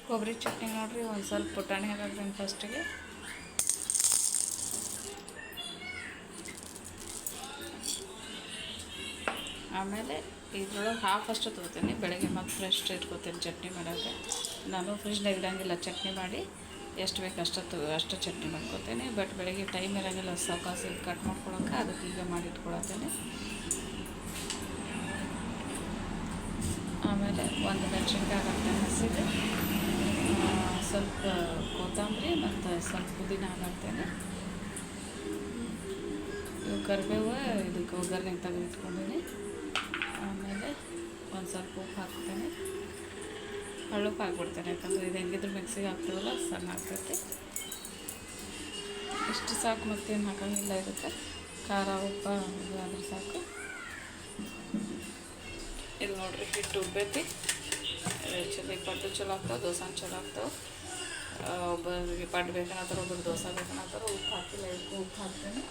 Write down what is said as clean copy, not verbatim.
ಕೊಬ್ಬರಿ ಚಟ್ನಿ ನೋಡಿರಿ, ಒಂದು ಸ್ವಲ್ಪ ಪುಟಾಣಿ ಹಾಕ್ತೀನಿ ಫಸ್ಟಿಗೆ. ಆಮೇಲೆ ಇದ್ರೊಳಗೆ ಅಷ್ಟು ತೊಗೋತೀನಿ. ಬೆಳಗ್ಗೆ ಮತ್ತು ಫ್ರೆಶ್ ಇಟ್ಕೊತೀನಿ ಚಟ್ನಿ ಮಾಡೋಕ್ಕೆ. ನಾನು ಫ್ರಿಜ್ನಾಗ ಇಡೋಂಗಿಲ್ಲ, ಚಟ್ನಿ ಮಾಡಿ ಎಷ್ಟು ಬೇಕು ಅಷ್ಟು ಚಟ್ನಿ ಮಾಡ್ಕೊತೀನಿ. ಬಟ್ ಬೆಳಗ್ಗೆ ಟೈಮ್ ಇರೋಂಗಿಲ್ಲ ಸಾವಕಾಸಿ ಕಟ್ ಮಾಡ್ಕೊಳಕ್ಕೆ, ಅದಕ್ಕೆ ಈಗ ಮಾಡಿ ಇಟ್ಕೊಳತ್ತೀನಿ. ಆಮೇಲೆ ಒಂದು ಮೆಣಸಿನ್ಕಾಯಿ ಹಾಕ್ತೀನಿ ಹಸಿದು, ಸ್ವಲ್ಪ ಕೊತ್ತಂಬರಿ ಮತ್ತು ಸ್ವಲ್ಪ ಪುದೀನ ಹಾಕ್ತೇನೆ. ಇವು ಕರಿಬೇವು ಇದಕ್ಕೆ ಒಗ್ಗರಣೆಗೆ ತೆಗೆದಿಟ್ಕೊಂಡಿನಿ. ಆಮೇಲೆ ಒಂದು ಸ್ವಲ್ಪ ಉಪ್ಪು ಹಾಕ್ತೇನೆ, ಹಳ್ಳುಪ್ಪು ಹಾಕ್ಬಿಡ್ತೇನೆ, ಯಾಕಂದರೆ ಇದು ಹೆಂಗಿದ್ರು ಮಿಕ್ಸಿಗೆ ಹಾಕ್ತೀವಲ್ಲ ಸಣ್ಣ ಆಗ್ತೈತಿ. ಇಷ್ಟು ಸಾಕು, ಮತ್ತೇನು ಹಾಕೋಂಗಿಲ್ಲ ಇದಕ್ಕೆ. ಖಾರ ಉಪ್ಪು ಇದು ಆದ್ರೆ ಸಾಕು. ಇದು ನೋಡಿರಿ, ಹಿಟ್ಟು ಉಬ್ಬೈತಿ. ಚಲಿ ಪಡ್ಡು ಚಲೋ ಆಗ್ತಾವೆ, ದೋಸೆ ಚಲೋ ಆಗ್ತಾವೆ. ಒಬ್ಬರಿಗೆ ಪಡ್ಡು ಬೇಕನ್ನತ್ತಾರೆ, ಒಬ್ಬರು ದೋಸೆ ಬೇಕನ್ನತ್ತಾರೆ. ಉಪ್ಪು ಹಾಕಿಲ್ಲ, ಇದಕ್ಕೂ ಉಪ್ಪು ಹಾಕ್ತೇನೆ.